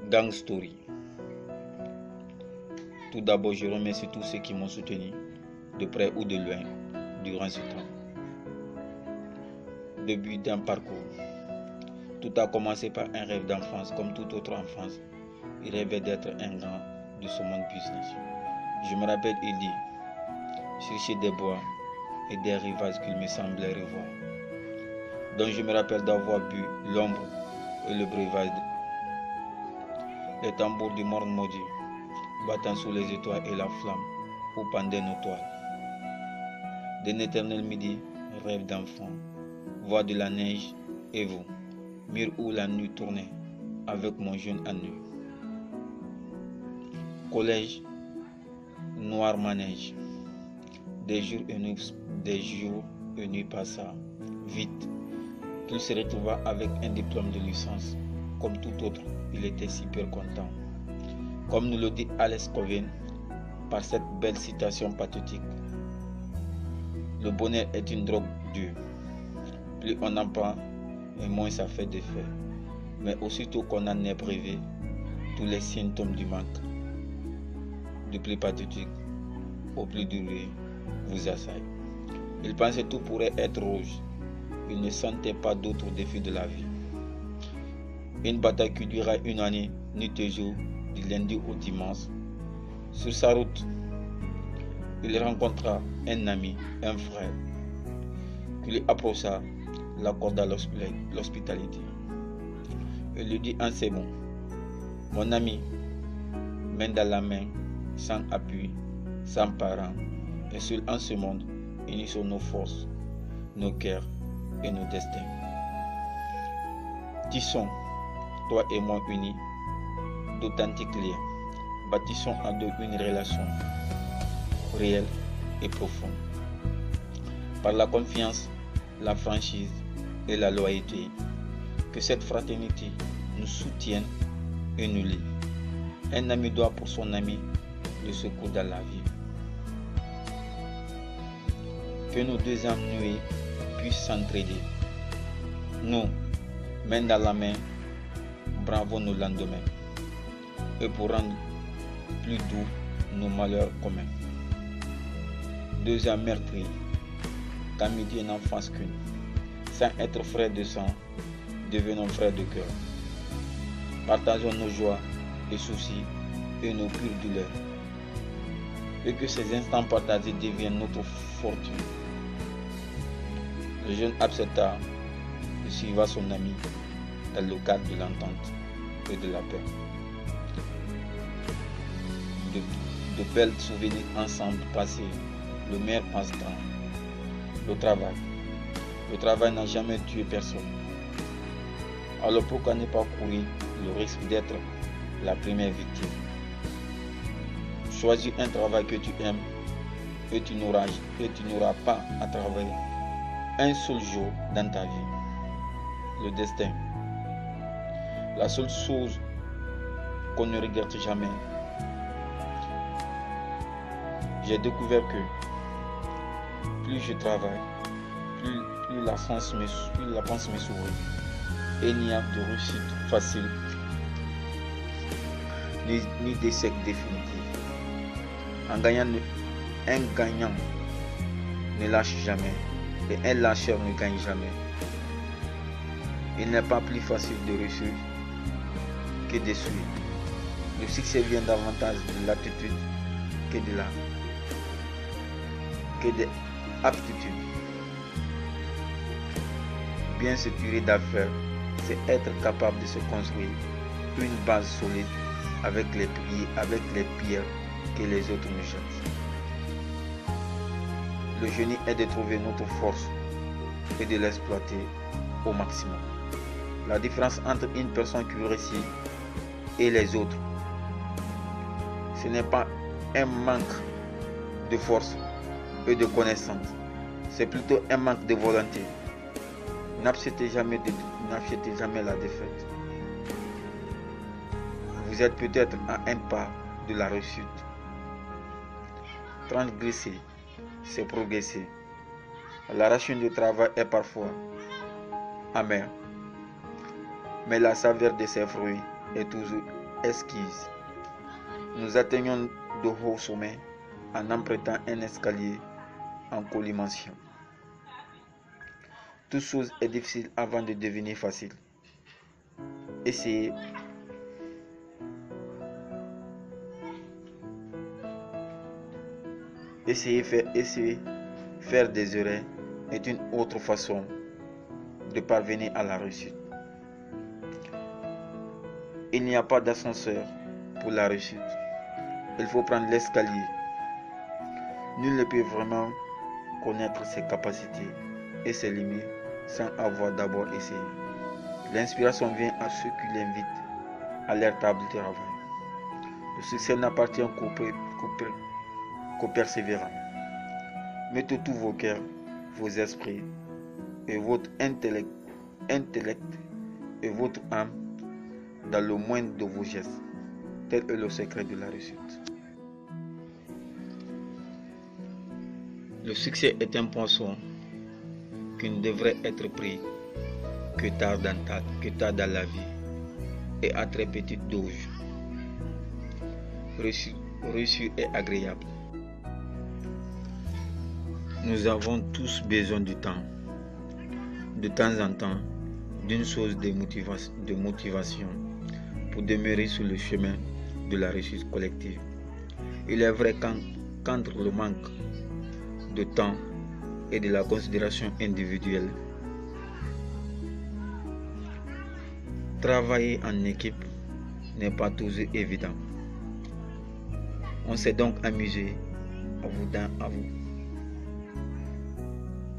Gang Story. Tout d'abord, je remercie tous ceux qui m'ont soutenu, de près ou de loin, durant ce temps. Début d'un parcours. Tout a commencé par un rêve d'enfance, comme toute autre enfance. Il rêvait d'être un grand de ce monde business. Je me rappelle, il dit, chercher des bois et des rivages qu'il me semblait revoir. Donc je me rappelle d'avoir bu l'ombre et le breuvage, les tambours du monde maudit, battant sous les étoiles et la flamme où pendaient nos toiles. D'un éternel midi, rêve d'enfant, voix de la neige et vous, mur où la nuit tournait avec mon jeune ennui. Collège, noir manège, des jours et nuits passa vite, qu'il se retrouva avec un diplôme de licence. Comme tout autre, il était super content. Comme nous le dit Alex Coven par cette belle citation pathétique, le bonheur est une drogue dure. Plus on en prend, et moins ça fait d'effet. Mais aussitôt qu'on en est privé, tous les symptômes du manque, du plus pathétique au plus douloureux, vous assaillent. Il pensait tout pourrait être rouge. Il ne sentait pas d'autres défis de la vie. Une bataille qui dura une année, nuit et jour, du lundi au dimanche. Sur sa route, il rencontra un ami, un frère, qui lui approcha, l'accorda l'hospitalité. Il lui dit en ces mots, mon ami, main dans la main, sans appui, sans parents, et seul en ce monde, unissons nos forces, nos cœurs et nos destins. Tissons, toi et moi unis, d'authentiques liens. Bâtissons en deux une relation réelle et profonde. Par la confiance, la franchise et la loyauté, que cette fraternité nous soutienne et nous lie. Un ami doit pour son ami le secours dans la vie. Que nos deux âmes nuées puissent s'entraider. Nous, main dans la main, bravons nos lendemains, et pour rendre plus doux nos malheurs communs. Deux âmes meurtries, qu'amitié n'en fasse qu'une. Sans être frères de sang, devenons frères de cœur. Partageons nos joies et soucis et nos pures douleurs. Et que ces instants partagés deviennent notre fortune. Le jeune accepta de suivre son ami dans le cadre de l'entente et de la paix. De belles souvenirs ensemble passés, le meilleur passe-temps, le travail. Le travail n'a jamais tué personne. Alors pourquoi ne pas courir le risque d'être la première victime? Choisis un travail que tu aimes et tu n'auras pas à travailler un seul jour dans ta vie. Le destin. La seule chose qu'on ne regrette jamais. J'ai découvert que plus je travaille, plus la chance me sourit. Et il n'y a de réussite facile, ni d'échec définitif. Un gagnant ne lâche jamais, et un lâcheur ne gagne jamais. Il n'est pas plus facile de réussir que de suivre. Le succès vient davantage de l'attitude que de l'aptitude. Bien structuré d'affaires, c'est être capable de se construire une base solide avec les pierres que les autres nous jettent. Le génie est de trouver notre force et de l'exploiter au maximum. La différence entre une personne qui réussit et les autres, ce n'est pas un manque de force et de connaissances, c'est plutôt un manque de volonté. N'acceptez jamais la défaite. Vous êtes peut-être à un pas de la réussite. Transgresser, c'est progresser. La racine du travail est parfois amère, mais la saveur de ses fruits est toujours esquisse. Nous atteignons de hauts sommets en empruntant un escalier en colimaçon. Toute chose est difficile avant de devenir facile. Essayez faire des erreurs est une autre façon de parvenir à la réussite. Il n'y a pas d'ascenseur pour la réussite. Il faut prendre l'escalier. Nul ne peut vraiment connaître ses capacités et ses limites sans avoir d'abord essayé. L'inspiration vient à ceux qui l'invitent à leur table de travail. Le succès n'appartient qu'aux persévérants. Mettez tous vos cœurs, vos esprits et votre intellect et votre âme dans le moindre de vos gestes. Tel est le secret de la réussite. Le succès est un poisson qui ne devrait être pris que tard dans la vie et à très petite dose. Réussir est agréable. Nous avons tous besoin du temps. De temps en temps, d'une source de motivation pour demeurer sur le chemin de la réussite collective. Il est vrai qu'entre le manque de temps et de la considération individuelle, travailler en équipe n'est pas toujours évident. On s'est donc amusé à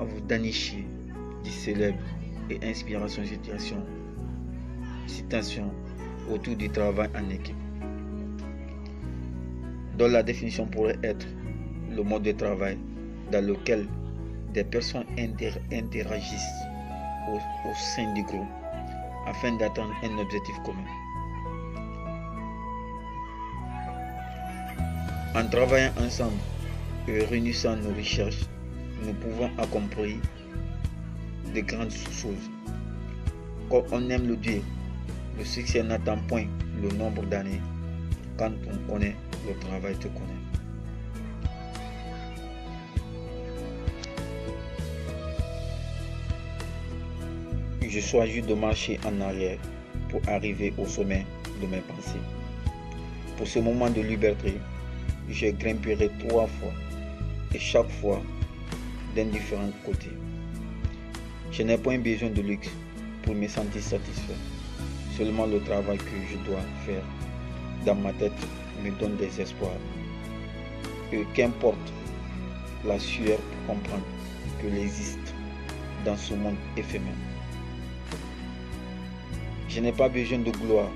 vous dénicher des célèbres et inspirations citations autour du travail en équipe, dont la définition pourrait être le mode de travail dans lequel des personnes interagissent au sein du groupe afin d'atteindre un objectif commun. En travaillant ensemble et réunissant nos recherches, nous pouvons accomplir de grandes choses. Comme on aime le dire, le succès n'attend point le nombre d'années. Quand on connaît, le travail te connaît. Je choisis de marcher en arrière pour arriver au sommet de mes pensées. Pour ce moment de liberté, je grimperai 3 fois et chaque fois d'un différent côté. Je n'ai point besoin de luxe pour me sentir satisfait. Seulement le travail que je dois faire dans ma tête me donne des espoirs. Et qu'importe la sueur pour comprendre qu'il existe dans ce monde éphémère. Je n'ai pas besoin de gloire,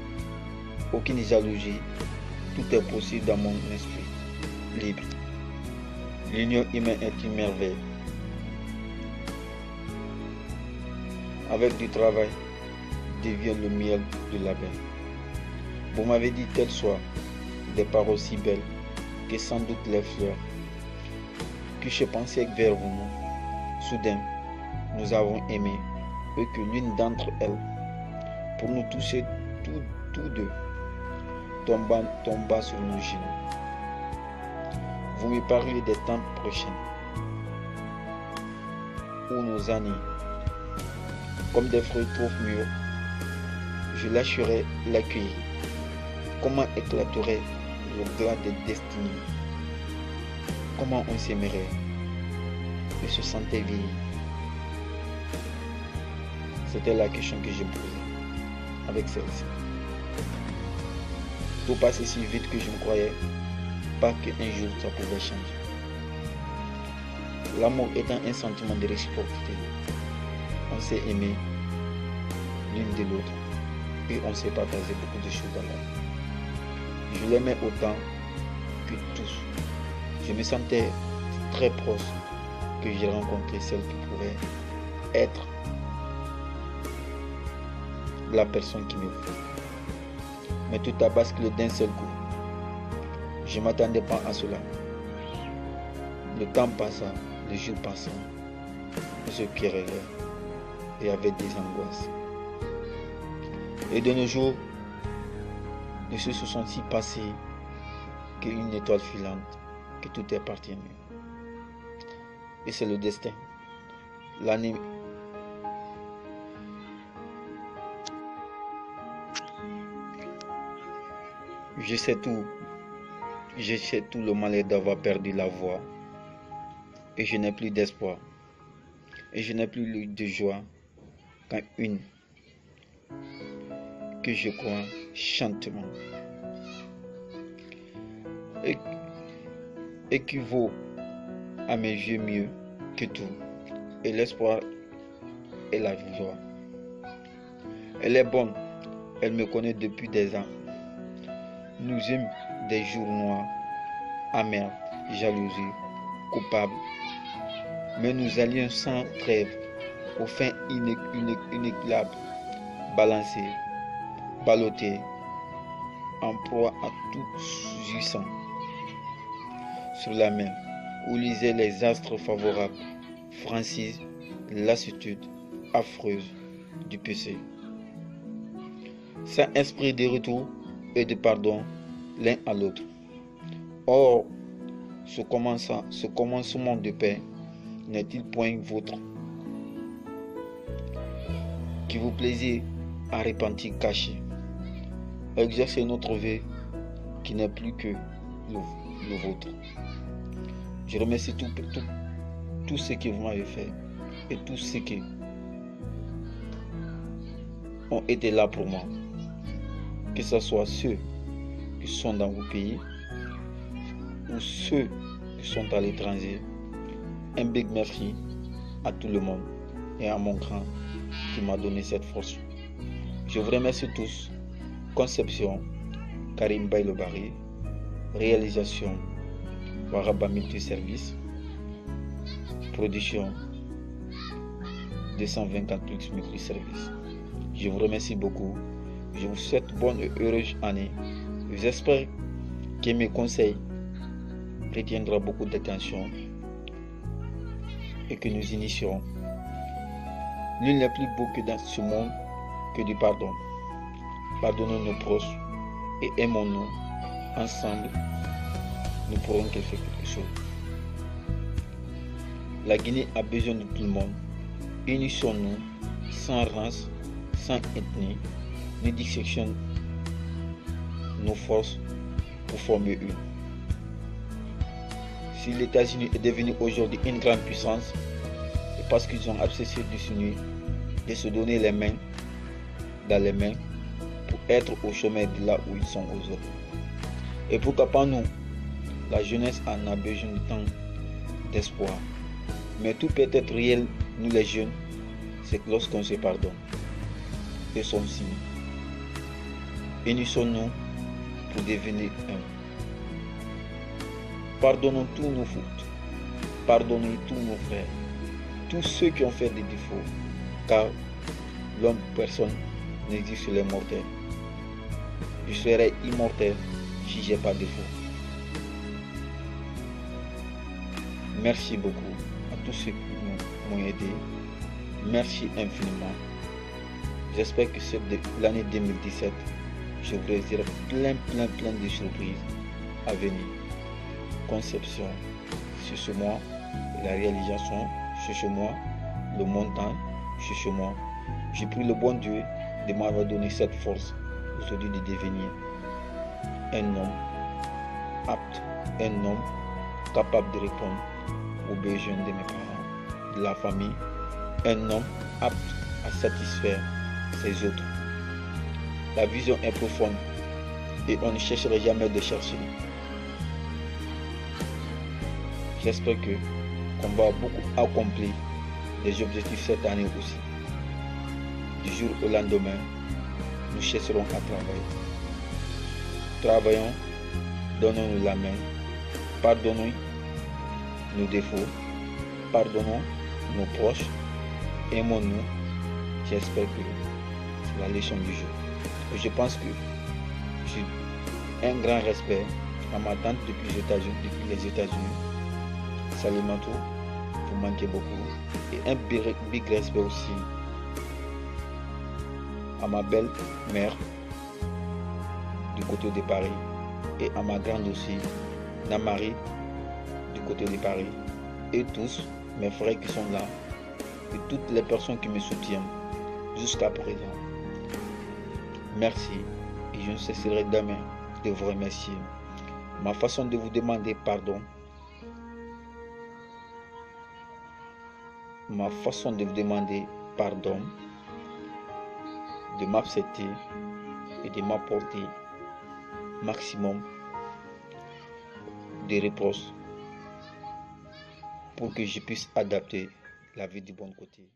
aucune jalousie, tout est possible dans mon esprit libre. L'union humaine est une merveille. Avec du travail, devient le miel de l'abeille. Vous m'avez dit tel soir des paroles si belles que sans doute les fleurs que je pensais vers vous. Soudain, nous avons aimé et que l'une d'entre elles, pour nous toucher tous deux, tomba sur nos genoux. Vous me parlez des temps prochains où nos années, comme des fruits trop mûrs, je lâcherai la cueillir. Comment éclaterait le glas des destinées? Comment on s'aimerait et se sentait vieillir? C'était la question que je me posais avec celle-ci. Tout passait si vite que je ne croyais pas qu'un jour ça pouvait changer. L'amour étant un sentiment de réciprocité, on s'est aimé l'une de l'autre et on s'est partagé beaucoup de choses dans la vie. Je l'aimais autant que tous. Je me sentais très proche que j'ai rencontré celle qui pouvait être la personne qui me faut. Mais tout a basculé d'un seul coup. Je ne m'attendais pas à cela. Le temps passa, les jours passant, on se querellait et avait des angoisses. Et de nos jours, de ceux se sont si passés qu'une étoile filante, que tout est parti. Et c'est le destin. L'année Je sais tout le malheur d'avoir perdu la voix. Et je n'ai plus d'espoir. Et je n'ai plus de joie quand une que je crois chantement équivaut à mes yeux mieux que tout. Et l'espoir est la joie. Elle est bonne. Elle me connaît depuis des ans. Nous aimons des jours noirs, amers, jalousie, coupables. Mais nous allions sans trêve aux fins inéquitables, balancés, ballottés, en proie à tout jouissant. Sur la main, où lisaient les astres favorables, francise lassitude affreuse du péché. Sans esprit de retour et de pardon l'un à l'autre. Or, ce commencement de paix n'est-il point vôtre, qui vous plaisez à repentir caché, exercer notre vie qui n'est plus que le vôtre. Je remercie tout ce que vous m'avez fait et tous ceux qui ont été là pour moi, que ce soit ceux qui sont dans vos pays ou ceux qui sont à l'étranger. Un big merci à tout le monde et à mon grand qui m'a donné cette force. Je vous remercie tous. Conception, Karim Bailobari. Réalisation, Waraba Multiservice. Production, 224 Plus Multiservice. Je vous remercie beaucoup. Je vous souhaite bonne et heureuse année. J'espère que mes conseils retiendront beaucoup d'attention et que nous initierons. Nul n'est plus beau que dans ce monde que du pardon. Pardonnons nos proches et aimons-nous. Ensemble, nous pourrons faire quelque chose. La Guinée a besoin de tout le monde. Unissons-nous sans race, sans ethnie, ni dissection nos forces pour former une. Si les États-Unis est devenu aujourd'hui une grande puissance, c'est parce qu'ils ont accepté de s'unir, de se donner les mains dans les mains pour être au chemin de là où ils sont aujourd'hui. Et pourquoi pas nous? La jeunesse en a besoin de temps d'espoir. Mais tout peut être réel, nous les jeunes, c'est que lorsqu'on se pardonne et son signe. Unissons-nous pour devenir un. Pardonnons tous nos fautes. Pardonnons tous nos frères. Tous ceux qui ont fait des défauts. Car l'homme, personne n'existe sur les mortels. Je serai immortel si je n'ai pas de défaut. Merci beaucoup à tous ceux qui m'ont aidé. Merci infiniment. J'espère que l'année 2017, je vous réserve plein de surprises à venir. Conception, c'est chez moi. La réalisation, c'est chez moi. Le montant, c'est chez moi. J'ai pris le bon Dieu de m'avoir donné cette force aujourd'hui de devenir un homme apte, un homme capable de répondre aux besoins de mes parents, de la famille, un homme apte à satisfaire ses autres. La vision est profonde et on ne chercherait jamais de chercher. J'espère qu'on va beaucoup accomplir des objectifs cette année aussi. Du jour au lendemain, nous chercherons à travailler. Travaillons, donnons-nous la main, pardonnons nos défauts, pardonnons nos proches, aimons-nous. J'espère que c'est la leçon du jour. Et je pense que j'ai un grand respect à ma tante depuis les États-Unis. Salut Matou, vous manquez beaucoup. Et un big respect aussi à ma belle-mère du côté de Paris, et à ma grande aussi, Namari, du côté de Paris, et tous mes frères qui sont là, et toutes les personnes qui me soutiennent jusqu'à présent. Merci, et je ne cesserai jamais de vous remercier. Ma façon de vous demander pardon, de m'accepter et de m'apporter maximum de réponses pour que je puisse adapter la vie du bon côté.